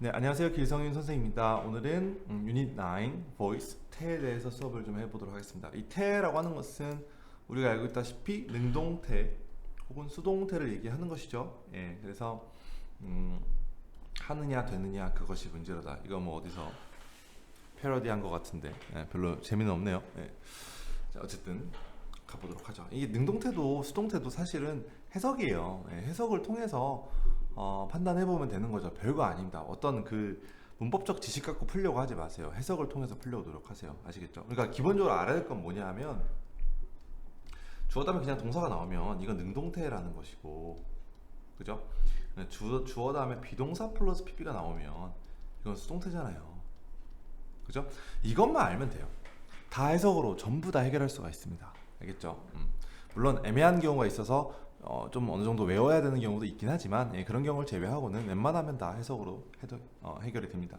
네, 안녕하세요. 길성윤 선생님입니다. 오늘은 유닛 9 Voice 태에 대해서 수업을 좀 해보도록 하겠습니다. 이 태라고 하는 것은 우리가 알고 있다시피 능동태 혹은 수동태를 얘기하는 것이죠. 예, 그래서 하느냐 되느냐 그것이 문제로다. 이거 뭐 어디서 패러디한 것 같은데 별로 재미는 없네요. 예. 자, 어쨌든 가보도록 하죠. 이게 능동태도 수동태도 사실은 해석이에요. 예, 해석을 통해서 판단해보면 되는 거죠. 별거 아닙니다. 어떤 그 문법적 지식 갖고 풀려고 하지 마세요. 해석을 통해서 풀려고 노력하세요. 아시겠죠? 그러니까 기본적으로 알아야 될 건 뭐냐 하면 주어 다음에 그냥 동사가 나오면 이건 능동태라는 것이고, 그죠? 주어 다음에 비동사 플러스 PP가 나오면 이건 수동태잖아요. 그죠? 이것만 알면 돼요. 다 해석으로 전부 다 해결할 수가 있습니다. 알겠죠? 물론 애매한 경우가 있어서 좀 어느 정도 외워야 되는 경우도 있긴 하지만 그런 경우를 제외하고는 웬만하면 다 해석으로 해결이 됩니다.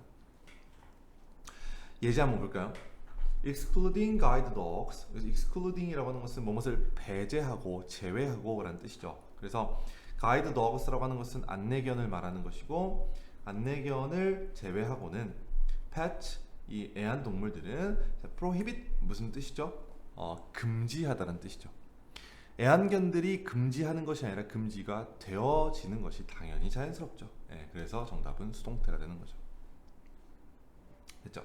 예제 한번 볼까요? excluding guide dogs. excluding이라고 하는 것은 무엇을 배제하고 제외하고 라는 뜻이죠. 그래서 guide dogs라고 하는 것은 안내견을 말하는 것이고, 안내견을 제외하고는 pet, 이 애완동물들은 prohibit 무슨 뜻이죠? 금지하다는 뜻이죠. 애완견들이 금지하는 것이 아니라 금지가 되어지는 것이 당연히 자연스럽죠. 그래서 정답은 수동태가 되는 거죠. 됐죠?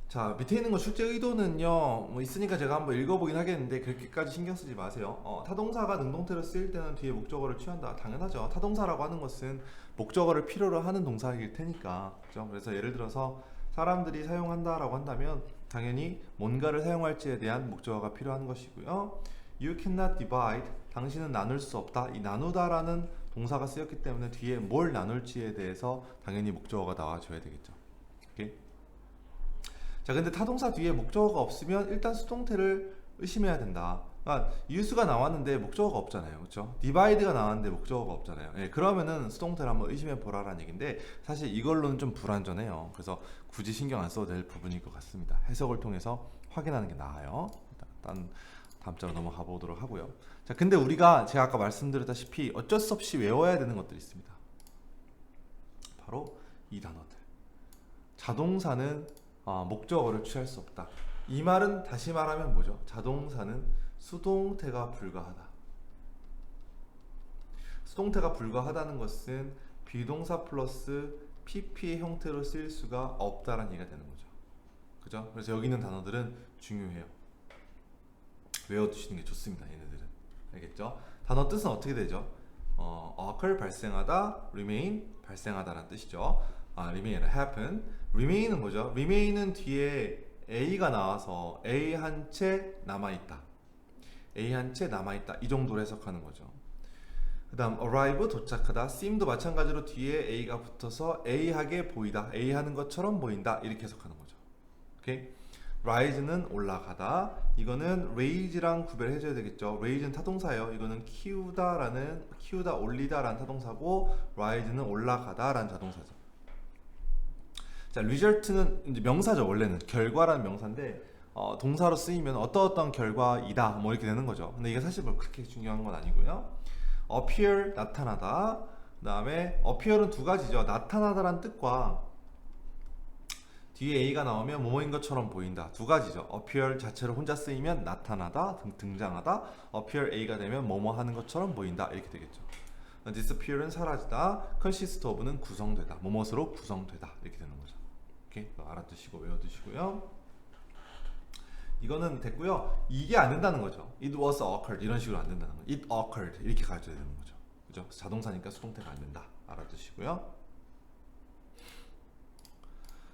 자, 밑에 있는 거 출제 의도는요, 뭐 있으니까 제가 한번 읽어보긴 하겠는데 그렇게까지 신경 쓰지 마세요. 타동사가 능동태로 쓰일 때는 뒤에 목적어를 취한다. 당연하죠. 타동사라고 하는 것은 목적어를 필요로 하는 동사일 테니까. 그죠? 그래서 예를 들어서 사람들이 사용한다라고 한다면 당연히 뭔가를 사용할지에 대한 목적어가 필요한 것이고요. You cannot divide. 당신은 나눌 수 없다. 이 나누다라는 동사가 쓰였기 때문에 뒤에 뭘 나눌지에 대해서 당연히 목적어가 나와줘야 되겠죠. 오케이? 자, 근데 타동사 뒤에 목적어가 없으면 일단 수동태를 의심해야 된다. 그러니까 use가 나왔는데 목적어가 없잖아요. 그렇죠? divide가 나왔는데 목적어가 없잖아요. 그러면은 수동태를 한번 의심해 보라라는 얘기인데 사실 이걸로는 좀 불완전해요. 그래서 굳이 신경 안 써도 될 부분일 것 같습니다. 해석을 통해서 확인하는 게 나아요. 일단 다음 자로 넘어가 보도록 하고요. 자, 근데 우리가 제가 아까 말씀드렸다시피 어쩔 수 없이 외워야 되는 것들이 있습니다. 바로 이 단어들. 자동사는 목적어를 취할 수 없다. 이 말은 다시 말하면 뭐죠? 자동사는 수동태가 불가하다. 수동태가 불가하다는 것은 비동사 플러스 PP의 형태로 쓰일 수가 없다라는 얘기가 되는 거죠. 그죠? 그래서 여기 있는 단어들은 중요해요. 외워두시는 게 좋습니다. 얘네들은. 알겠죠? 단어 뜻은 어떻게 되죠? occur 발생하다, remain 발생하다라는 뜻이죠. remain, happen. remain은 뭐죠? remain은 뒤에 A가 나와서 A 한 채 남아있다. A 한 채 남아있다. 이 정도로 해석하는 거죠. 그 다음 arrive 도착하다. seem도 마찬가지로 뒤에 A가 붙어서 A하게 보이다. A 하는 것처럼 보인다. 이렇게 해석하는 거죠. 오케이? rise는 올라가다. 이거는 raise랑 구별해줘야 되겠죠. raise는 타동사예요. 이거는 키우다, 올리다라는 타동사고, rise는 올라가다라는 자동사죠. 자, result는 이제 명사죠. 원래는 결과라는 명사인데 동사로 쓰이면 어떤 결과이다 뭐 이렇게 되는 거죠. 근데 이게 사실 뭐 그렇게 중요한 건 아니고요. appear 나타나다. 그다음에 appear은 두 가지죠. 나타나다라는 뜻과 뒤에 A가 나오면 뭐뭐인 것처럼 보인다. 두 가지죠. appear 자체로 혼자 쓰이면 나타나다, 등장하다. appear A가 되면 뭐뭐 하는 것처럼 보인다. 이렇게 되겠죠. disappear은 사라지다. consist of는 구성되다. 뭐뭐으로 구성되다. 이렇게 되는 거죠. 오케이? 알아두시고 외워두시고요. 이거는 됐고요. 이게 안 된다는 거죠. It was occurred 이런 식으로 안 된다는 거죠. It occurred 이렇게 가져야 되는 거죠. 그죠? 자동사니까 수동태가 안 된다. 알아두시고요.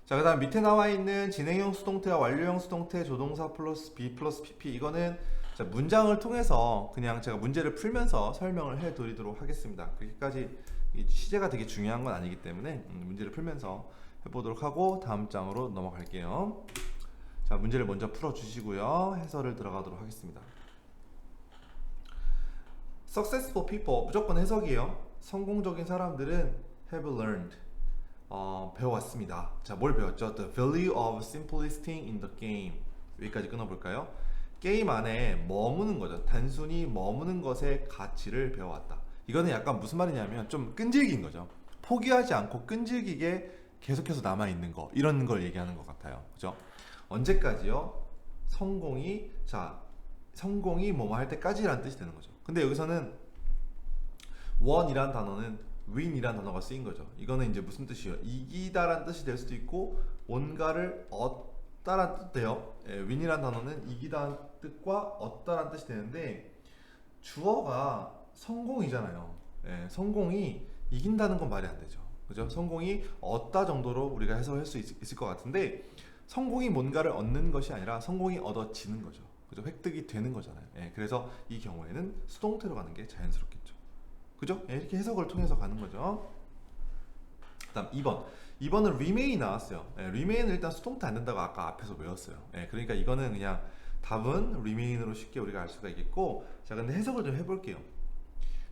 자, 그 다음 밑에 나와 있는 진행형 수동태와 완료형 수동태 조동사 플러스 B 플러스 PP 이거는 자, 문장을 통해서 그냥 제가 문제를 풀면서 설명을 해 드리도록 하겠습니다. 그렇게까지 시제가 되게 중요한 건 아니기 때문에 문제를 풀면서 해보도록 하고 다음 장으로 넘어갈게요. 자, 문제를 먼저 풀어주시고요. 해설을 들어가도록 하겠습니다. Successful people 무조건 해석이에요. 성공적인 사람들은 have learned 배워왔습니다. 자, 뭘 배웠죠? The value of simply staying in the game. 여기까지 끊어볼까요? 게임 안에 머무는 거죠. 단순히 머무는 것의 가치를 배워왔다. 이거는 약간 무슨 말이냐면 좀 끈질긴 거죠. 포기하지 않고 끈질기게 계속해서 남아 있는 거, 이런 걸 얘기하는 것 같아요. 그죠? 언제까지요? 성공이 뭐뭐 할 때까지라는 뜻이 되는 거죠. 근데 여기서는 won이란 단어는 win이란 단어가 쓰인 거죠. 이거는 이제 무슨 뜻이에요? 이기다란 뜻이 될 수도 있고 뭔가를 얻다란 뜻도 돼요. win이란 단어는 이기다는 뜻과 얻다란 뜻이 되는데 주어가 성공이잖아요. 성공이 이긴다는 건 말이 안 되죠. 그죠? 성공이 얻다 정도로 우리가 해석할 수 있을 것 같은데 성공이 뭔가를 얻는 것이 아니라 성공이 얻어지는 거죠. 그죠? 획득이 되는 거잖아요. 그래서 이 경우에는 수동태로 가는 게 자연스럽겠죠. 그죠? 이렇게 해석을 통해서 가는 거죠. 그다음 2번은 remain 나왔어요. remain은 일단 수동태 안 된다고 아까 앞에서 외웠어요. 그러니까 이거는 그냥 답은 remain으로 쉽게 우리가 알 수가 있겠고, 자 근데 해석을 좀 해볼게요.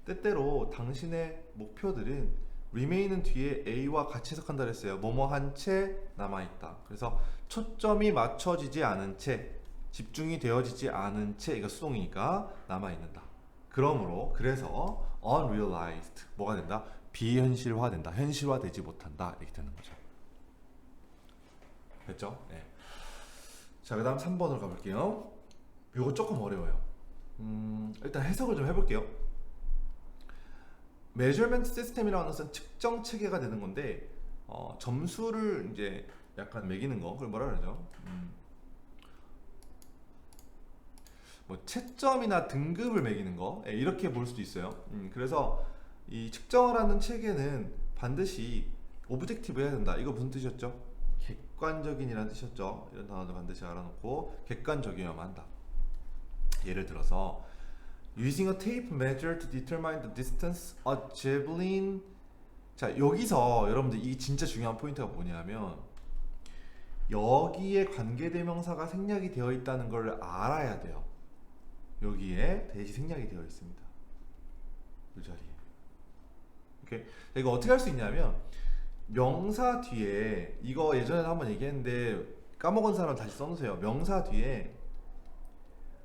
때때로 당신의 목표들은 remain은 뒤에 a와 같이 해석한다 그랬어요. 뭐뭐 한 채 남아있다. 그래서 초점이 맞춰지지 않은 채, 집중이 되어지지 않은 채, 이거 수동이니까 남아있는다. 그래서 unrealized 뭐가 된다? 비현실화된다. 현실화되지 못한다. 이렇게 되는 거죠. 됐죠? 자, 그 다음 3번으로 가볼게요. 이거 조금 어려워요. 일단 해석을 좀 해볼게요. measurement system이라는 것은 측정 체계가 되는 건데 점수를 이제 약간 매기는 거, 그걸 뭐라 그러죠? 뭐 채점이나 등급을 매기는 거, 이렇게 볼 수도 있어요. 그래서 이 측정을 하는 체계는 반드시 오브젝티브 해야 된다. 이거 무슨 뜻이었죠? 객관적인이라는 뜻이었죠. 이런 단어도 반드시 알아놓고 객관적이어야만 한다. 예를 들어서 using a tape measure to determine the distance a javelin. 자, 여기서 여러분들 이게 진짜 중요한 포인트가 뭐냐면 여기에 관계대명사가 생략이 되어 있다는 걸 알아야 돼요. 여기에 대시 생략이 되어 있습니다. 이 자리에. 오케이. 이거 어떻게 할 수 있냐면 명사 뒤에, 이거 예전에 한번 얘기했는데 까먹은 사람 다시 써놓으세요. 명사 뒤에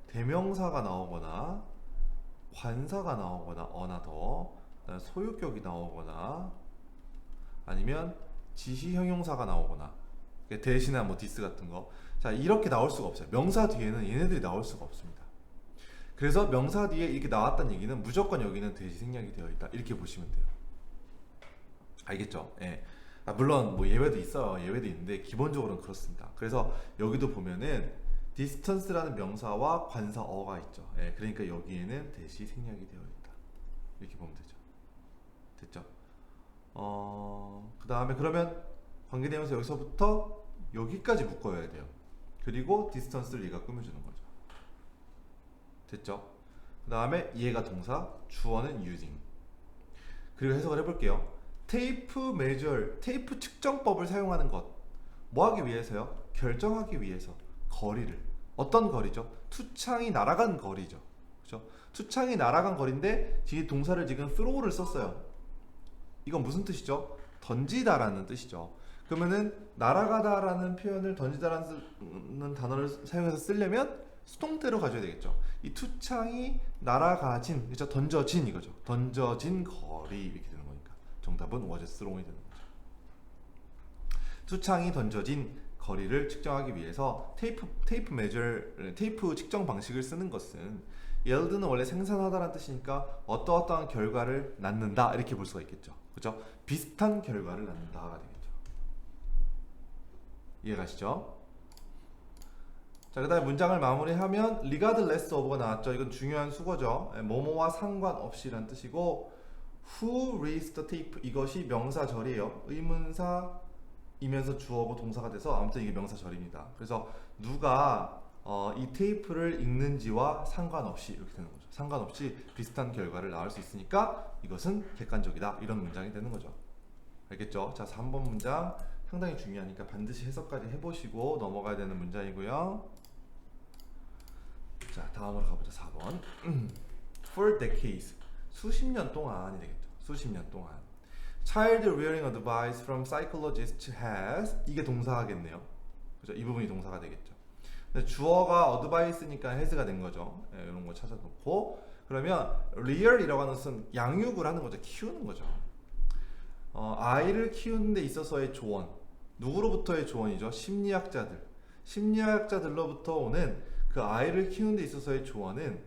대명사가 나오거나 관사가 나오거나 어나더, 소유격이 나오거나 아니면 지시 형용사가 나오거나 대신한 뭐 디스 같은 거, 자 이렇게 나올 수가 없어요. 명사 뒤에는 얘네들이 나올 수가 없습니다. 그래서 명사 뒤에 이렇게 나왔다는 얘기는 무조건 여기는 대시 생략이 되어 있다, 이렇게 보시면 돼요. 알겠죠? 물론 뭐 예외도 있어요. 예외도 있는데 기본적으로는 그렇습니다. 그래서 여기도 보면은 distance라는 명사와 관사 어가 있죠. 그러니까 여기에는 대시 생략이 되어 있다, 이렇게 보면 되죠. 됐죠? 그 다음에 그러면 관계대명사 여기서부터 여기까지 묶어야 돼요. 그리고 distance를 얘가 꾸며주는 거죠. 됐죠? 그 다음에 얘가 동사, 주어는 using. 그리고 해석을 해볼게요. 테이프 메저, 테이프 측정법을 사용하는 것. 뭐 하기 위해서요? 결정하기 위해서. 거리를. 어떤 거리죠? 투창이 날아간 거리죠. 그죠? 투창이 날아간 거리인데 뒤에 동사를 지금 throw를 썼어요. 이건 무슨 뜻이죠? 던지다라는 뜻이죠. 그러면은 날아가다라는 표현을 던지다라는 단어를 사용해서 쓰려면 수동태로 가져야 되겠죠. 이 투창이 날아가진, 그죠? 던져진 이거죠. 던져진 거리, 이렇게 되는 거니까 정답은 was throw이 되는 거죠. 투창이 던져진 거리를 측정하기 위해서 테이프 측정 방식을 쓰는 것은, 예를 들면 원래 생산하다라는 뜻이니까 어떠어떠한 결과를 낳는다, 이렇게 볼 수가 있겠죠. 그죠? 비슷한 결과를 낳는다가 되겠죠. 이해가시죠? 자, 그 다음에 문장을 마무리하면 regardless of가 나왔죠. 이건 중요한 수거죠. 뭐뭐와 상관없이란 뜻이고, who reads the tape, 이것이 명사절이에요. 의문사이면서 주어고 동사가 돼서 아무튼 이게 명사절입니다. 그래서 누가 이 테이프를 읽는지와 상관없이 이렇게 되는 거죠. 상관없이 비슷한 결과를 낳을 수 있으니까 이것은 객관적이다, 이런 문장이 되는 거죠. 알겠죠? 자, 3번 문장 상당히 중요하니까 반드시 해석까지 해보시고 넘어가야 되는 문장이고요. 자, 다음으로 가보자. 4번. For decades, 수십 년 동안이 되겠죠. 수십 년 동안. Child rearing advice from psychologists has, 이게 동사하겠네요. 그죠? 이 부분이 동사가 되겠죠. 근데 주어가 advice니까 has가 된 거죠. 이런 거 찾아놓고, 그러면 rear이라고 하는 것은 양육을 하는 거죠. 키우는 거죠. 아이를 키우는 데 있어서의 조언. 누구로부터의 조언이죠? 심리학자들. 심리학자들로부터 오는 그 아이를 키우는 데 있어서의 조언은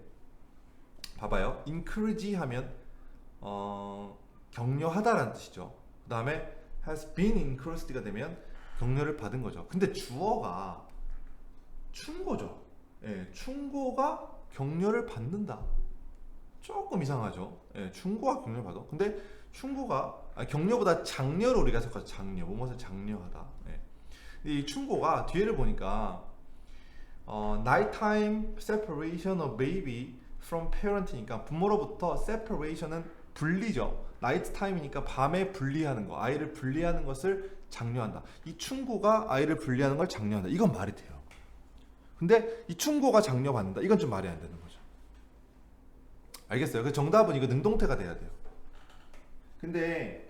봐봐요. encourage 하면 격려하다라는 뜻이죠. 그 다음에 has been encouraged가 되면 격려를 받은 거죠. 근데 주어가 충고죠. 예, 충고가 격려를 받는다. 조금 이상하죠. 예, 충고가 격려를 받아. 근데 충고가 격려보다 장려로 우리가 해석하죠. 장려, 뭐뭇을 장려하다. 예. 근데 이 충고가 뒤에를 보니까 nighttime separation of baby from parent니까 부모로부터 separation은 분리죠. night time이니까 밤에 분리하는 거, 아이를 분리하는 것을 장려한다. 이 충고가 아이를 분리하는 걸 장려한다. 이건 말이 돼요. 근데 이 충고가 장려받는다. 이건 좀 말이 안 되는 거죠. 알겠어요? 그 정답은 이거 능동태가 돼야 돼요. 근데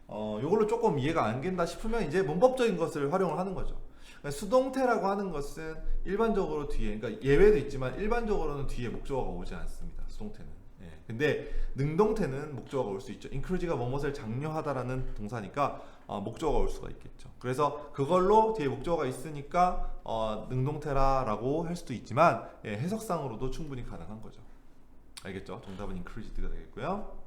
이걸로 조금 이해가 안 된다 싶으면 이제 문법적인 것을 활용을 하는 거죠. 그러니까 수동태라고 하는 것은 일반적으로 뒤에, 그러니까 예외도 있지만 일반적으로는 뒤에 목적어가 오지 않습니다. 수동태는. 예. 근데 능동태는 목적어가 올 수 있죠. encourage가 뭐뭇을 장려하다라는 동사니까 목적어가 올 수가 있겠죠. 그래서 그걸로 뒤에 목적어가 있으니까 능동태라고 할 수도 있지만 예, 해석상으로도 충분히 가능한 거죠. 알겠죠? 정답은 encouraged가 되겠고요.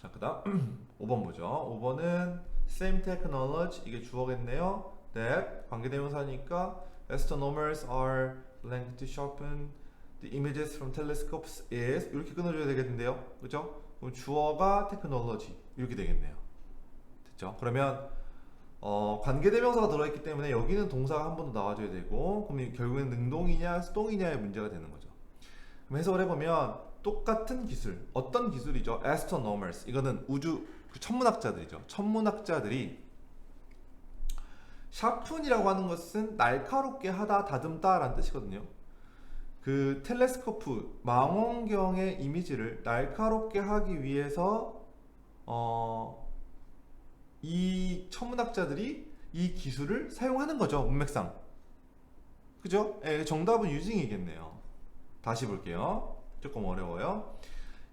자, 그 다음 5번 보죠. 5번은 same technology, 이게 주어겠네요. that 관계대명사니까 astronomers are blank to sharpen the images from telescopes is 이렇게 끊어줘야 되겠는데요. 그죠? 그럼 주어가 technology 이렇게 되겠네요. 됐죠? 그러면 관계대명사가 들어있기 때문에 여기는 동사가 한 번 더 나와줘야 되고, 그럼 결국엔 능동이냐 수동이냐의 문제가 되는 거죠. 그럼 해석을 해보면 똑같은 기술, 어떤 기술이죠? astronomers, 이거는 우주 천문학자들이죠. 천문학자들이 샤픈이라고 하는 것은 날카롭게 하다, 다듬다 라는 뜻이거든요. 그 텔레스코프, 망원경의 이미지를 날카롭게 하기 위해서 이 천문학자들이 이 기술을 사용하는 거죠. 문맥상. 그죠? 예, 정답은 유징이겠네요. 다시 볼게요. 조금 어려워요.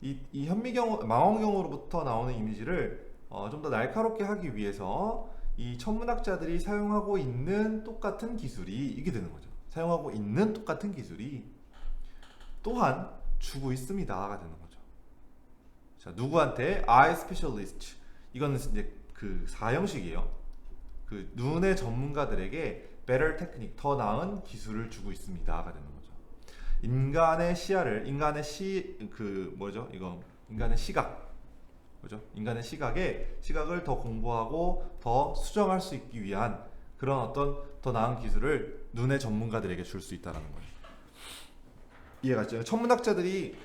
이 현미경, 망원경으로부터 나오는 이미지를 좀 더 날카롭게 하기 위해서 이 천문학자들이 사용하고 있는 똑같은 기술이 이게 되는 거죠. 사용하고 있는 똑같은 기술이 또한 주고 있습니다가 되는 거죠. 자, 누구한테? eye specialist. 이거는 이제 그 4형식이에요. 그 눈의 전문가들에게 better technique, 더 나은 기술을 주고 있습니다가 되는 거죠. 인간의 시야를, 인간의 인간의 시각, 그죠? 인간의 시각을 더 공부하고 더 수정할 수 있기 위한 그런 어떤 더 나은 기술을 눈의 전문가들에게 줄 수 있다는 거예요. 이해가죠? 천문학자들이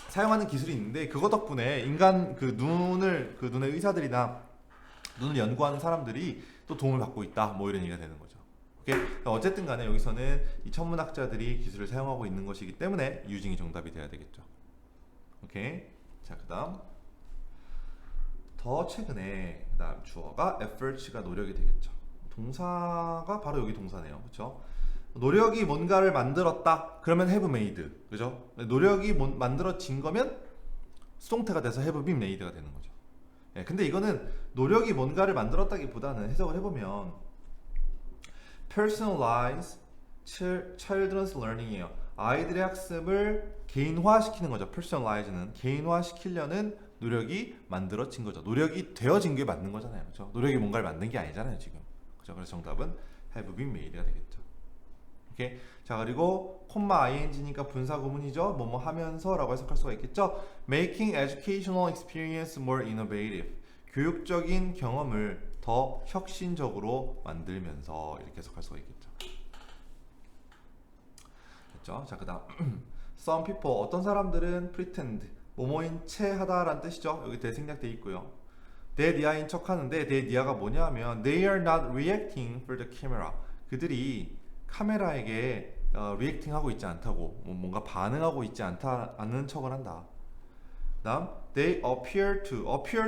사용하는 기술이 있는데 그거 덕분에 인간 눈의 의사들이나 눈을 연구하는 사람들이 또 도움을 받고 있다. 뭐 이런 얘기가 되는 거죠. 오케이? 어쨌든 간에 여기서는 이 천문학자들이 기술을 사용하고 있는 것이기 때문에 유징이 정답이 돼야 되겠죠. 오케이? 자, 그 다음 더 최근에 그 다음 주어가 efforts가 노력이 되겠죠. 동사가 바로 여기 동사네요. 그렇죠? 노력이 뭔가를 만들었다. 그러면 have made. 그죠? 노력이 만들어진 거면 수동태가 돼서 have been made가 되는 거죠. 예, 근데 이거는 노력이 뭔가를 만들었다기보다는 해석을 해보면 personalize children's learning이에요. 아이들의 학습을 개인화시키는 거죠. personalize는 개인화시키려는 노력이 만들어진 거죠. 노력이 되어진 게 맞는 거잖아요. 그렇죠? 노력이 뭔가를 만든 게 아니잖아요, 지금. 그렇죠? 그래서 정답은 have been made가 되겠죠. 오케이. 자, 그리고 콤마 ing니까 분사 구문이죠. 뭐뭐 하면서라고 해석할 수가 있겠죠. Making educational experience more innovative. 교육적인 경험을 더 혁신적으로 만들면서 이렇게 해석할 수가 있겠죠. 됐죠? 자, 그다음 some people, 어떤 사람들은 pretend, 뭐뭐인 채 하다라는 뜻이죠. 여기 대생략돼 있고요. 대니아인 척 하는데 대니아가 뭐냐 하면 they are not reacting for the camera. 그들이 카메라에게 리액팅 하고 있지 않다고, 뭔가 반응하고 있지 않는 척을 한다. 다음 they appear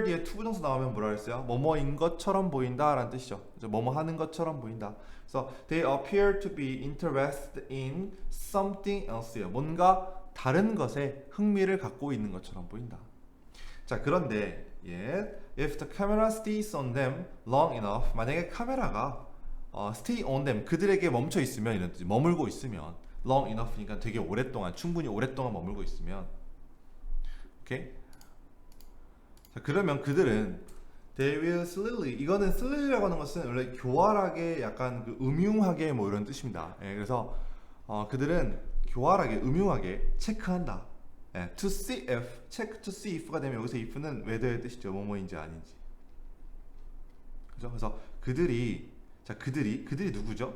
뒤에 to 부정사 나오면 뭐라 했어요? 뭐뭐인 것처럼 보인다 라는 뜻이죠. 뭐뭐 하는 것처럼 보인다. 그래서 they appear to be interested in something else예요. 뭔가 다른 것에 흥미를 갖고 있는 것처럼 보인다. 자, 그런데 yet. If the camera stays on them long enough. 만약에 카메라가 stay on them 그들에게 멈춰 있으면 이런 뜻, 머물고 있으면 long enough니까 되게 오랫동안 충분히 오랫동안 머물고 있으면 오케이. 자 그러면 그들은 they will slowly 이거는 slowly라고 하는 것은 원래 교활하게 약간 그 음흉하게 뭐 이런 뜻입니다. 예, 그래서 그들은 교활하게 음흉하게 체크한다. 예, to see if check to see if가 되면 여기서 if는 whether의 뜻이죠. 뭐뭐인지 아닌지. 그죠? 그래서 그들이 누구죠?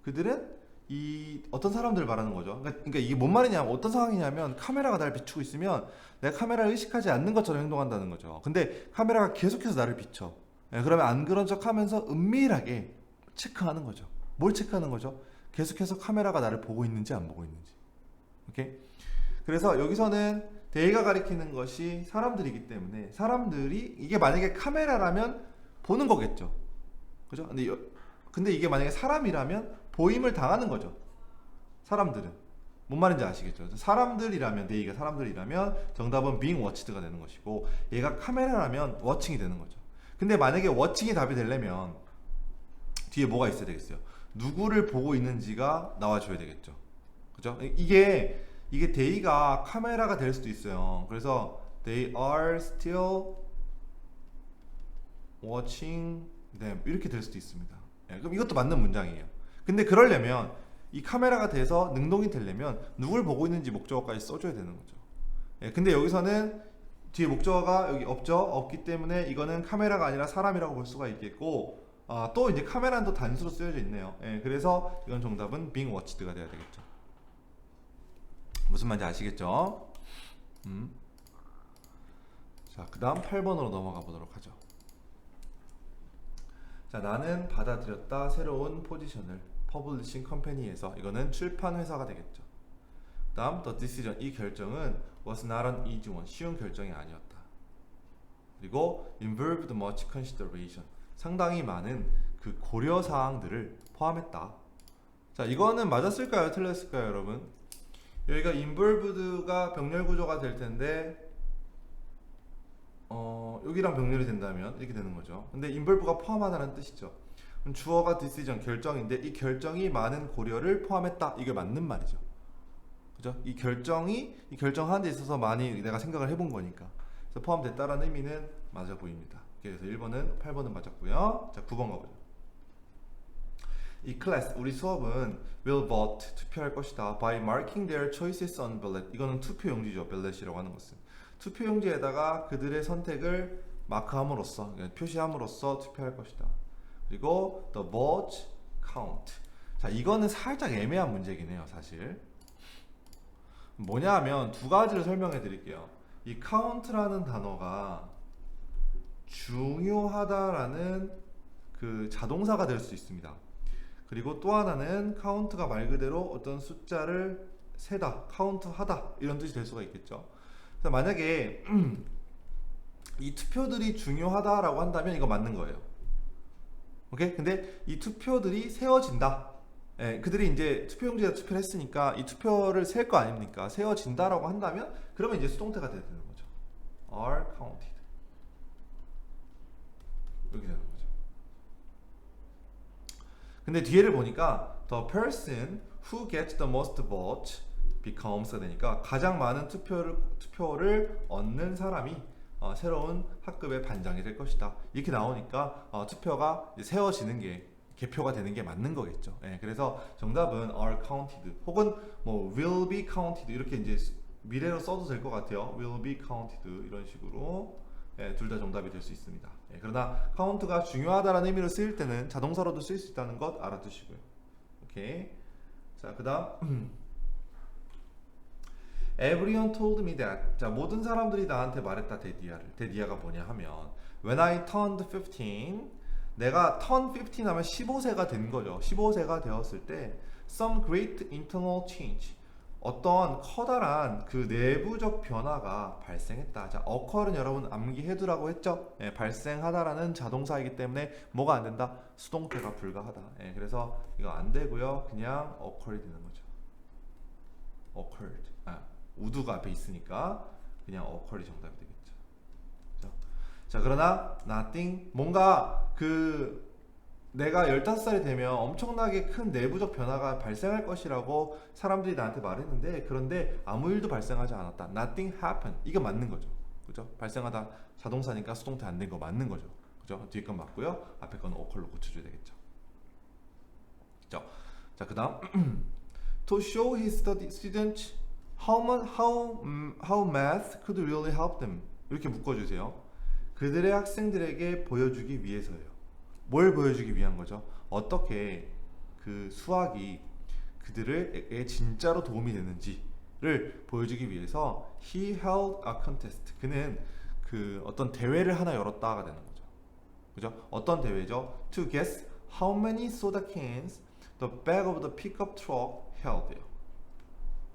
그들은 이 어떤 사람들을 말하는 거죠. 그러니까 이게 뭔 말이냐면 어떤 상황이냐면 카메라가 나를 비추고 있으면 내가 카메라를 의식하지 않는 것처럼 행동한다는 거죠. 근데 카메라가 계속해서 나를 비춰. 예, 그러면 안 그런 척하면서 은밀하게 체크하는 거죠. 뭘 체크하는 거죠? 계속해서 카메라가 나를 보고 있는지 안 보고 있는지. 오케이? 그래서 여기서는 they가 가리키는 것이 사람들이기 때문에 사람들이 이게 만약에 카메라라면 보는 거겠죠. 그죠? 근데 이게 만약에 사람이라면 보임을 당하는 거죠. 사람들은 뭔 말인지 아시겠죠? 사람들이라면 they가 사람들이라면 정답은 being watched가 되는 것이고 얘가 카메라라면 watching이 되는 거죠. 근데 만약에 watching이 답이 되려면 뒤에 뭐가 있어야 되겠어요? 누구를 보고 있는지가 나와줘야 되겠죠. 그죠? 이게 they가 카메라가 될 수도 있어요. 그래서 they are still watching them 이렇게 될 수도 있습니다. 예, 그럼 이것도 맞는 문장이에요. 근데 그러려면 이 카메라가 돼서 능동이 되려면 누굴 보고 있는지 목적어까지 써줘야 되는 거죠. 예, 근데 여기서는 뒤에 목적어가 여기 없기 때문에 이거는 카메라가 아니라 사람이라고 볼 수가 있겠고 또 이제 카메라는 또 단수로 쓰여져 있네요. 예, 그래서 이건 정답은 being watched가 돼야 되겠죠. 무슨 말인지 아시겠죠? 자, 그 다음 8번으로 넘어가 보도록 하죠. 자, 나는 받아들였다 새로운 포지션을 퍼블리싱 컴퍼니에서 이거는 출판 회사가 되겠죠. 다음 the decision 이 결정은 was not an easy one 쉬운 결정이 아니었다. 그리고 involved much consideration 상당히 많은 그 고려 사항들을 포함했다. 자, 이거는 맞았을까요? 틀렸을까요, 여러분? 여기가 involved가 병렬 구조가 될 텐데 여기랑 병렬이 된다면 이렇게 되는 거죠. 근데 involve가 포함하다는 뜻이죠. 그럼 주어가 decision 결정인데 이 결정이 많은 고려를 포함했다. 이게 맞는 말이죠. 그죠? 이 결정하는 데 있어서 많이 내가 생각을 해본 거니까. 그래서 포함됐다라는 의미는 맞아 보입니다. 그래서 1번은 8번은 맞았고요. 자, 9번 가보죠. 이 클래스 우리 수업은 will vote 투표할 것이다. by marking their choices on ballot. 이거는 투표용지죠. ballet이라고 하는 것은 투표용지에다가 그들의 선택을 마크함으로써 표시함으로써 투표할 것이다. 그리고 the vote count. 자, 이거는 살짝 애매한 문제긴 해요. 사실 뭐냐 하면 두 가지를 설명해 드릴게요. 이 count라는 단어가 중요하다라는 그 자동사가 될 수 있습니다. 그리고 또 하나는 count가 말 그대로 어떤 숫자를 세다, 카운트하다 이런 뜻이 될 수가 있겠죠. 그래서 만약에 이 투표들이 중요하다라고 한다면 이거 맞는 거예요. 오케이? 근데 이 투표들이 세워진다. 예, 그들이 이제 투표용지에 투표를 했으니까 이 투표를 셀 거 아닙니까? 세워진다라고 한다면 그러면 이제 수동태가 되는 거죠. are counted. 이렇게 되는 거죠. 근데 뒤에를 보니까 the person who gets the most votes becomes가 되니까 가장 많은 투표를 얻는 사람이 새로운 학급의 반장이 될 것이다. 이렇게 나오니까 투표가 세워지는 게 개표가 되는 게 맞는 거겠죠. 예, 그래서 정답은 are counted 혹은 뭐 will be counted 이렇게 이제 미래로 써도 될 것 같아요. will be counted 이런 식으로 예, 둘 다 정답이 될 수 있습니다. 예, 그러나 count가 중요하다라는 의미로 쓰일 때는 자동사로도 쓸 수 있다는 것 알아두시고요. 오케이. 자, 그다음 Everyone told me that. 자, 모든 사람들이 나한테 말했다. 데디아가 뭐냐 하면 When I turned 15 내가 turn 15 하면 15세가 된 거죠. 15세가 되었을 때 some great internal change 어떤 커다란 그 내부적 변화가 발생했다. 자, occur은 여러분 암기해두라고 했죠. 예, 발생하다라는 자동사이기 때문에 뭐가 안 된다? 수동태가 불가하다. 예, 그래서 이거 안 되고요. 그냥 occur이 되는 거죠. occurred. 우드가 앞에 있으니까 그냥 occur이 정답이 되겠죠. 그렇죠? 자, 그러나 nothing 뭔가 그 내가 15살이 되면 엄청나게 큰 내부적 변화가 발생할 것이라고 사람들이 나한테 말했는데 그런데 아무 일도 발생하지 않았다. Nothing happened. 이게 맞는 거죠. 그죠? 발생하다 자동사니까 수동태 안 된 거 맞는 거죠. 그죠? 뒤에 건 맞고요. 앞에 건 오컬로 고쳐줘야 되겠죠. 그죠? 자, 그다음 To show his students how math could really help them. 이렇게 묶어주세요. 그들의 학생들에게 보여주기 위해서예요. 뭘 보여주기 위한 거죠? 어떻게 그 수학이 그들에게 진짜로 도움이 되는지를 보여주기 위해서 he held a contest. 그는 그 어떤 대회를 하나 열었다가 되는 거죠. 그죠? 어떤 대회죠? To guess how many soda cans the back of the pickup truck held요.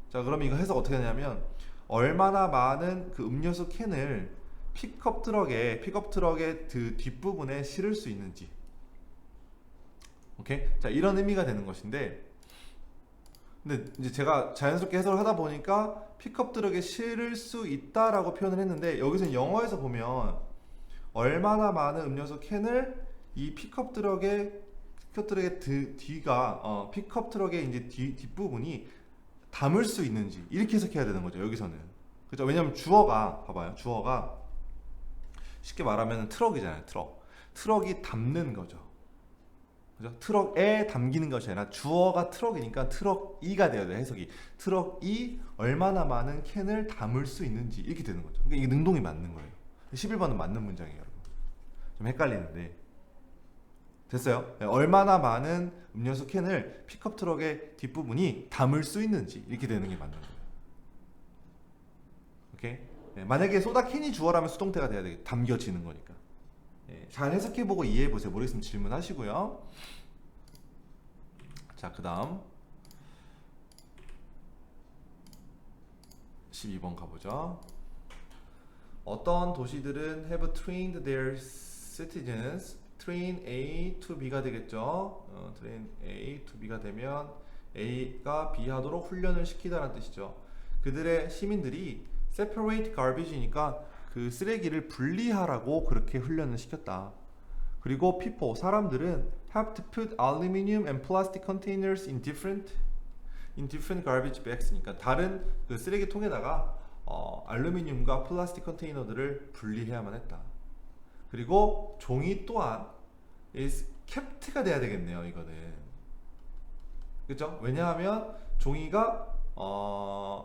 자, 그럼 이거 해석 어떻게 되냐면 얼마나 많은 그 음료수 캔을 픽업 트럭의 그 뒷부분에 실을 수 있는지. 오케이? 자, 이런 의미가 되는 것인데 근데 이제 제가 자연스럽게 해석을 하다 보니까 픽업 트럭에 실을 수 있다라고 표현을 했는데 여기서 영어에서 보면 얼마나 많은 음료수 캔을 이 픽업 트럭의 뒤가 픽업 트럭의 이제 뒷부분이 담을 수 있는지 이렇게 해석해야 되는 거죠. 여기서는. 그죠? 왜냐면 주어가 봐봐요. 주어가 쉽게 말하면 트럭이잖아요. 트럭이 담는 거죠. 그죠? 트럭에 담기는 것이 아니라 주어가 트럭이니까 트럭이가 되어야 돼요. 해석이. 트럭이 얼마나 많은 캔을 담을 수 있는지 이렇게 되는 거죠. 그러니까 이게 능동이 맞는 거예요. 11번은 맞는 문장이에요. 여러분. 좀 헷갈리는데 됐어요? 네, 얼마나 많은 음료수 캔을 픽업 트럭의 뒷부분이 담을 수 있는지 이렇게 되는 게 맞는 거예요. 오케이? 네, 만약에 소다 캔이 주어라면 수동태가 돼야 되겠다. 담겨지는 거니까. 네, 잘 해석해보고 이해해보세요. 모르겠으면 질문하시고요. 자, 그 다음 12번 가보죠. 어떤 도시들은 have trained their citizens train A to B가 되겠죠. train A to B가 되면 A가 B 하도록 훈련을 시키다라는 뜻이죠. 그들의 시민들이 separate garbage니까 그 쓰레기를 분리하라고 그렇게 훈련을 시켰다. 그리고 people 사람들은 have to put aluminum and plastic containers in different garbage bags니까 다른 그 쓰레기통에다가 알루미늄과 플라스틱 컨테이너들을 분리해야만 했다. 그리고 종이 또한 is kept가 돼야 되겠네요. 이거는 그렇죠? 왜냐하면 종이가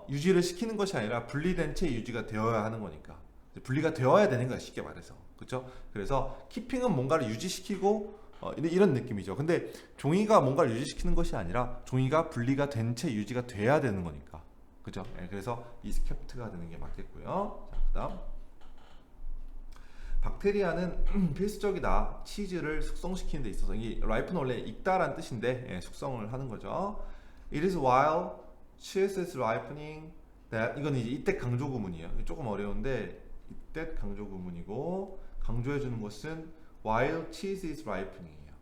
유지를 시키는 것이 아니라 분리된 채 유지가 되어야 하는 거니까 분리가 되어야 되는 거야 쉽게 말해서 그렇죠? 그래서 keeping은 뭔가를 유지시키고 이런 느낌이죠. 근데 종이가 뭔가를 유지시키는 것이 아니라 종이가 분리가 된 채 유지가 돼야 되는 거니까 그죠? 네, 그래서 is kept가 되는 게 맞겠고요. 자, 그다음 박테리아는 필수적이다. 치즈를 숙성시키는 데 있어서 이 ripe는 원래 익다란 뜻인데 예, 숙성을 하는 거죠. It is while cheese is ripening that 이건 이제 이때 강조 구문이에요. 조금 어려운데 이때 강조 구문이고 강조해 주는 것은 while cheese is ripening이에요.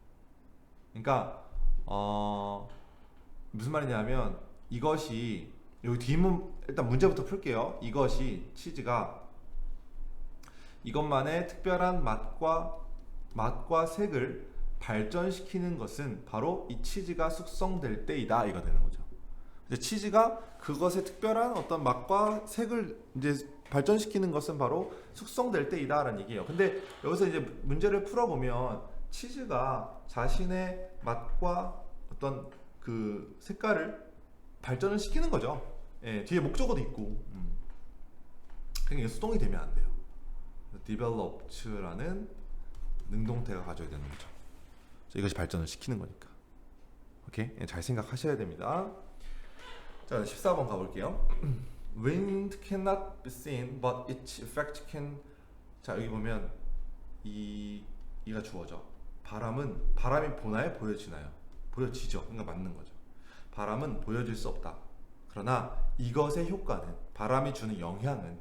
그러니까 무슨 말이냐면 이것이 여기 뒷문 일단 문제부터 풀게요. 이것이 치즈가 이것만의 특별한 맛과 색을 발전시키는 것은 바로 이 치즈가 숙성될 때이다. 이거 되는 거죠. 이제 치즈가 그것의 특별한 어떤 맛과 색을 이제 발전시키는 것은 바로 숙성될 때이다라는 얘기예요. 근데 여기서 이제 문제를 풀어보면 치즈가 자신의 맛과 어떤 그 색깔을 발전을 시키는 거죠. 예, 뒤에 목적어도 있고. 그러니까 수동이 되면 안 돼요. developed라는 능동태가 가져야 되는 거죠. 이것이 발전을 시키는 거니까. 오케이? 예, 잘 생각하셔야 됩니다. 자, 14번 가볼게요. Wind cannot be seen, but its effect can. 자, 여기 보면 이가 주어져. 바람이 보나요? 보여지나요? 보여지죠. 그러니까 맞는 거죠. 바람은 보여질 수 없다. 그러나 이것의 효과는 바람이 주는 영향은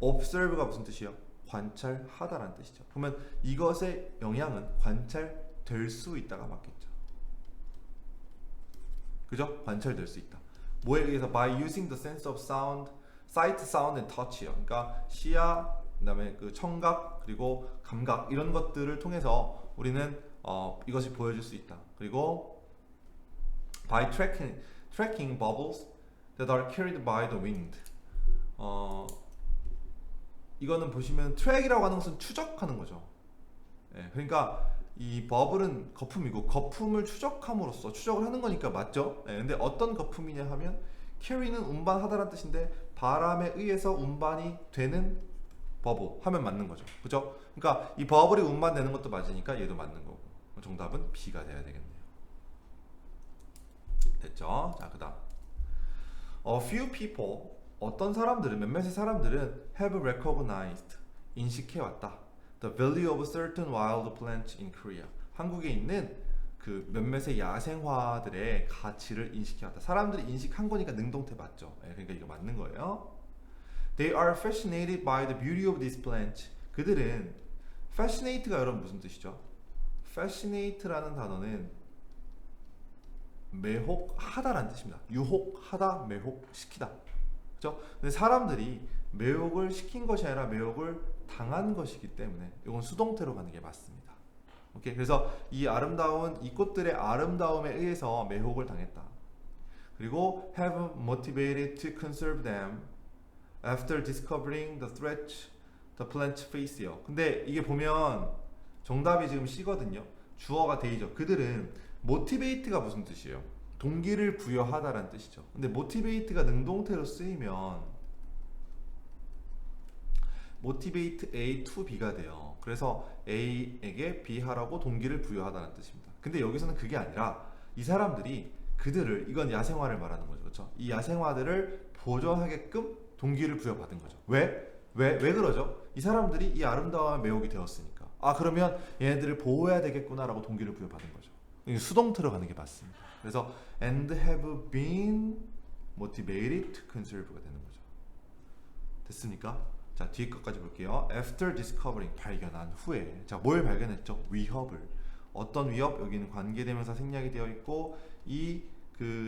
observe가 무슨 뜻이에요? 관찰하다라는 뜻이죠. 그러면 이것의 영향은 관찰될 수 있다가 맞겠죠. 그죠? 관찰될 수 있다. 뭐에 의해서 by using the sense of sound, sight, sound and touch요. 그러니까 시야, 그다음에 그 청각 그리고 감각 이런 것들을 통해서 우리는 이것이 보여줄 수 있다. 그리고 by tracking bubbles that are carried by the wind. 이거는 보시면 트랙이라고 하는 것은 추적하는 거죠. 예, 그러니까 이 버블은 거품이고 거품을 추적함으로써 추적을 하는 거니까 맞죠? 예, 근데 어떤 거품이냐 하면 carry는 운반하다라는 뜻인데 바람에 의해서 운반이 되는 버블 하면 맞는 거죠. 그죠? 그러니까 이 버블이 운반되는 것도 맞으니까 얘도 맞는 거고. 정답은 B가 돼야 되겠네요. 됐죠? 자, 그다음. A few people 어떤 사람들은 몇몇의 사람들은 have recognized 인식해왔다. The value of certain wild plants in Korea. 한국에 있는 그 몇몇의 야생화들의 가치를 인식해왔다. 사람들이 인식한 거니까 능동태 맞죠? 네, 그러니까 이거 맞는 거예요. They are fascinated by the beauty of this plant. 그들은 fascinate가 여러분 무슨 뜻이죠? fascinate라는 단어는 매혹하다라는 뜻입니다. 유혹하다, 매혹시키다. 그렇죠? 근데 사람들이 매혹을 시킨 것이 아니라 매혹을 당한 것이기 때문에 이건 수동태로 가는 게 맞습니다. 오케이? 그래서 이 아름다운 이 꽃들의 아름다움에 의해서 매혹을 당했다. 그리고 have motivated to conserve them after discovering the threat the plant face요. 근데 이게 보면 정답이 지금 C거든요. 주어가 they죠. 그들은 motivate가 무슨 뜻이에요? 동기를 부여하다라는 뜻이죠. 근데 motivate가 능동태로 쓰이면 motivate A to B가 돼요. 그래서 A에게 B 하라고 동기를 부여하다는 뜻입니다. 근데 여기서는 그게 아니라 이 사람들이 그들을, 이건 야생화를 말하는 거죠. 그렇죠? 이 야생화들을 보존하게끔 동기를 부여받은 거죠. 왜 그러죠? 이 사람들이 이 아름다움에 매혹이 되었으니까. 아, 그러면 얘네들을 보호해야 되겠구나라고 동기를 부여받은 거죠. 수동태로 가는 게 맞습니다. 그래서 and have been motivated to conserve가 되는 거죠. 됐습니까? 자, 뒤에 것까지 볼게요. After discovering, 발견한 후에. 자, 뭘 발견했죠? 위협을. 어떤 위협? 여기는 관계대명사 생략이 되어 있고 이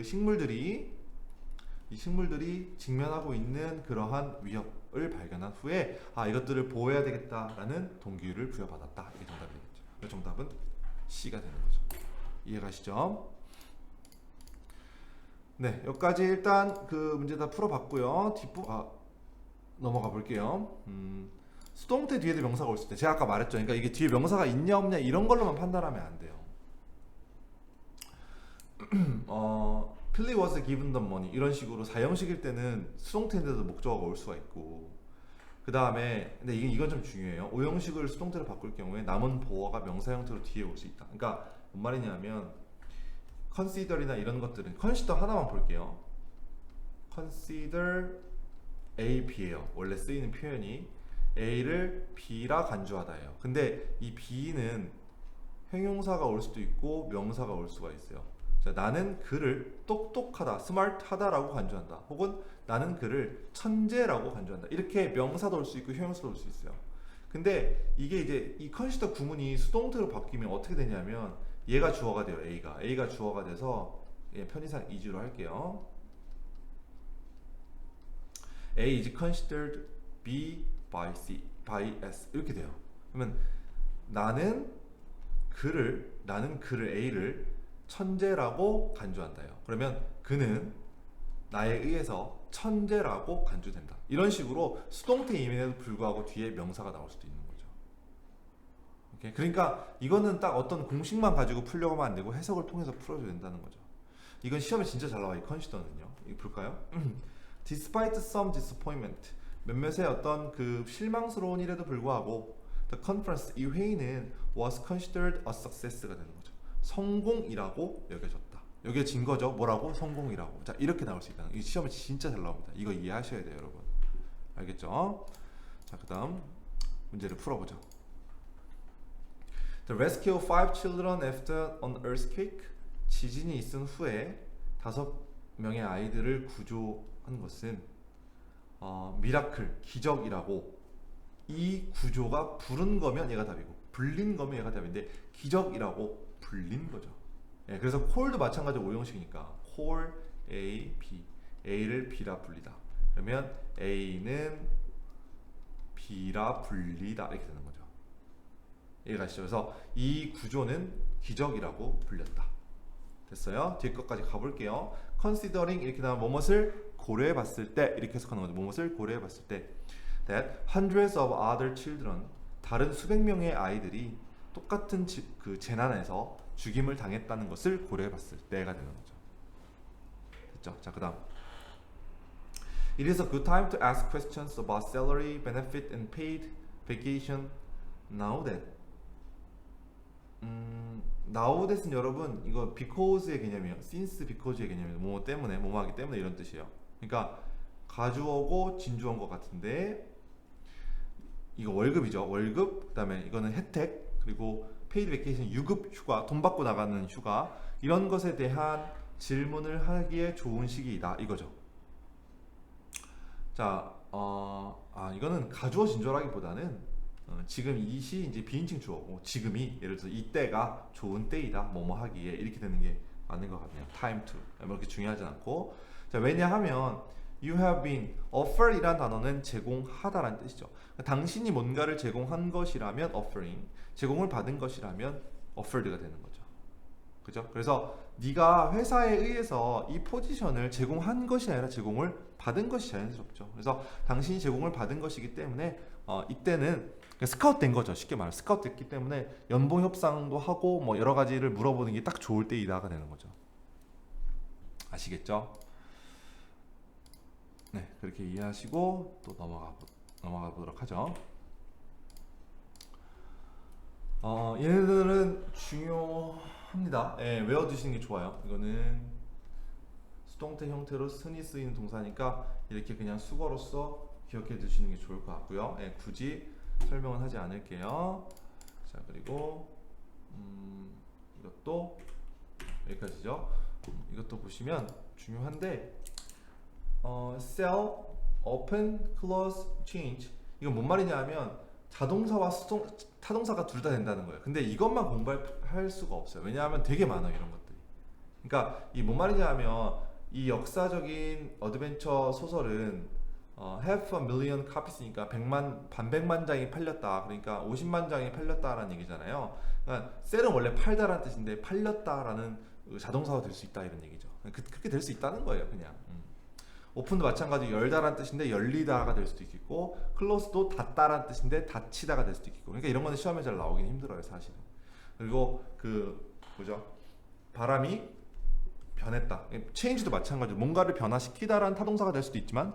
식물들이 직면하고 있는 그러한 위협을 발견한 후에 이것들을 보호해야 되겠다라는 동기를 부여받았다. 이게 정답이 되겠죠. 정답은 C가 되는 거죠. 이해가시죠? 네, 여기까지 일단 그 문제 다 풀어봤고요. 넘어가 볼게요. 수동태 뒤에도 명사가 올 때 제가 아까 말했죠. 그러니까 이게 뒤에 명사가 있냐 없냐 이런 걸로만 판단하면 안 돼요. Billy was given the money 이런 식으로 사형식일 때는 수동태인데도 목적어가 올 수가 있고, 그 다음에 근데 이건 좀 중요해요. 오형식을 수동태로 바꿀 경우에 남은 보어가 명사 형태로 뒤에 올 수 있다. 그러니까 뭔 말이냐면 consider이나 이런 것들은 consider 하나만 볼게요. consider A, B예요. 원래 쓰이는 표현이 A를 B라 간주하다예요. 근데 이 B는 형용사가 올 수도 있고 명사가 올 수가 있어요. 자, 나는 그를 똑똑하다, 스마트하다라고 간주한다. 혹은 나는 그를 천재라고 간주한다. 이렇게 명사도 올 수 있고 형용사도 올 수 있어요. 근데 이게 이제 이 컨시더 구문이 수동태로 바뀌면 어떻게 되냐면 얘가 주어가 돼요. A가 주어가 돼서 편의상 이주로 할게요. A is considered B by S 이렇게 돼요. 그러면 나는 그를 A를 천재라고 간주한다요. 그러면 그는 나에 의해서 천재라고 간주된다. 이런 식으로 수동태임에도 불구하고 뒤에 명사가 나올 수도 있는 거죠. 오케이? 그러니까 이거는 딱 어떤 공식만 가지고 풀려고 하면 안 되고 해석을 통해서 풀어줘야 된다는 거죠. 이건 시험에 진짜 잘 나와요. 이 컨시더는요. 이거 볼까요? Despite some disappointment, 몇몇의 어떤 그 실망스러운 일에도 불구하고 the conference, 이 회의는 was considered a success가 되는 거죠. 성공이라고 여겨졌다. 여겨진 거죠. 뭐라고? 성공이라고. 자, 이렇게 나올 수 있다는 거. 이 시험에 진짜 잘 나옵니다. 이거 이해하셔야 돼요, 여러분. 알겠죠? 자, 그 다음 문제를 풀어보죠. The rescue of 5 children after an earthquake. 지진이 있은 후에 5명의 아이들을 구조한 것은 미라클, 기적이라고. 이 구조가 부른 거면 얘가 답이고 불린 거면 얘가 답인데 기적이라고 불린 거죠. 예, 그래서 call도 마찬가지로 오형식이니까 call A, B, A를 B라 불리다. 그러면 A는 B라 불리다 이렇게 되는 거죠. 이해가시죠? 그래서 이 구조는 기적이라고 불렸다. 됐어요? 뒤에 것까지 가볼게요. considering 이렇게 나오면 뭐뭇을 고려해봤을 때 이렇게 해석하는 거죠. 뭐뭇을 고려해봤을 때 that hundreds of other children 다른 수백 명의 아이들이 똑같은 그 재난에서 죽임을 당했다는 것을 고려해봤을 때가 되는 거죠. 됐죠? 자, 그다음 It is a good time to ask questions about salary, benefit, and paid vacation now that now that은 여러분 이거 because의 개념이에요. since because의 개념이에요. 뭐뭐 때문에, 뭐뭐 하기 때문에 이런 뜻이에요. 그러니까 가주어고 진주어인 것 같은데 이거 월급이죠. 월급, 그다음에 이거는 혜택, 그리고 paid vacation 유급 휴가, 돈 받고 나가는 휴가 이런 것에 대한 질문을 하기에 좋은 시기이다 이거죠. 자, 이거는 가주어 진주어라기보다는 지금 이시 이제 비인칭 주어고 지금이 예를 들어서 이때가 좋은 때이다 뭐뭐 하기에 이렇게 되는 게 맞는 것 같네요. time to 그렇게 중요하지 않고 자 왜냐하면 you have been offered 이란 단어는 제공하다라는 뜻이죠. 당신이 뭔가를 제공한 것이라면 offering 제공을 받은 것이라면 offered가 되는 거죠. 그죠? 그래서 네가 회사에 의해서 이 포지션을 제공한 것이 아니라 제공을 받은 것이 자연스럽죠. 그래서 당신이 제공을 받은 것이기 때문에 이때는 스카우트 된 거죠. 쉽게 말하면 스카우트 됐기 때문에 연봉 협상도 하고 뭐 여러 가지를 물어보는 게 딱 좋을 때이다가 되는 거죠. 아시겠죠? 네, 그렇게 이해하시고 또 넘어가 보도록 하죠. 얘네들은 중요합니다. 예, 외워두시는 게 좋아요. 이거는 수동태 형태로 흔히 쓰이는 동사니까 이렇게 그냥 수거로서 기억해 두시는 게 좋을 것 같고요. 예, 굳이 설명은 하지 않을게요. 자, 그리고 이것도 여기까지죠. 이것도 보시면 중요한데 sell, open, close, change 이건 뭔 말이냐면 자동사와 타동사가 둘 다 된다는 거예요. 근데 이것만 공부할 수가 없어요. 왜냐하면 되게 많아요 이런 것들이. 그러니까 이 뭔 말이냐면 이 역사적인 어드벤처 소설은 half a million copies니까 반백만 장이 팔렸다. 그러니까 50만 장이 팔렸다라는 얘기잖아요. 그러니까 sell은 원래 팔다라는 뜻인데 팔렸다라는 자동사가 될 수 있다 이런 얘기죠. 그렇게 될 수 있다는 거예요, 그냥. 오픈도 마찬가지로 열다라는 뜻인데 열리다가 될 수도 있겠고 클로스도 닫다라는 뜻인데 닫히다가 될 수도 있겠고 그러니까 이런 거는 시험에 잘 나오긴 힘들어요, 사실은. 그리고 뭐죠? 바람이 변했다. change도 마찬가지로 뭔가를 변화시키다라는 타동사가 될 수도 있지만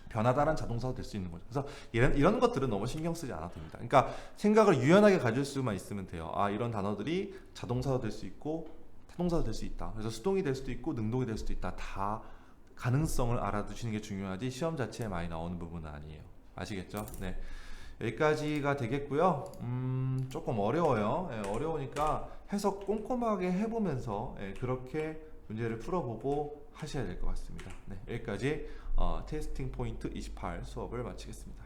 변하다라는 자동사가 될 수 있는 거죠. 그래서 이런 것들은 너무 신경 쓰지 않아도 됩니다. 그러니까 생각을 유연하게 가질 수만 있으면 돼요. 이런 단어들이 자동사도 될 수 있고 타동사도 될 수 있다. 그래서 수동이 될 수도 있고 능동이 될 수도 있다. 다 가능성을 알아두시는 게 중요하지 시험 자체에 많이 나오는 부분은 아니에요. 아시겠죠? 네, 여기까지가 되겠고요. 조금 어려워요. 어려우니까 해석 꼼꼼하게 해보면서 그렇게 문제를 풀어보고 하셔야 될 것 같습니다. 네, 여기까지 테스팅 포인트 28 수업을 마치겠습니다.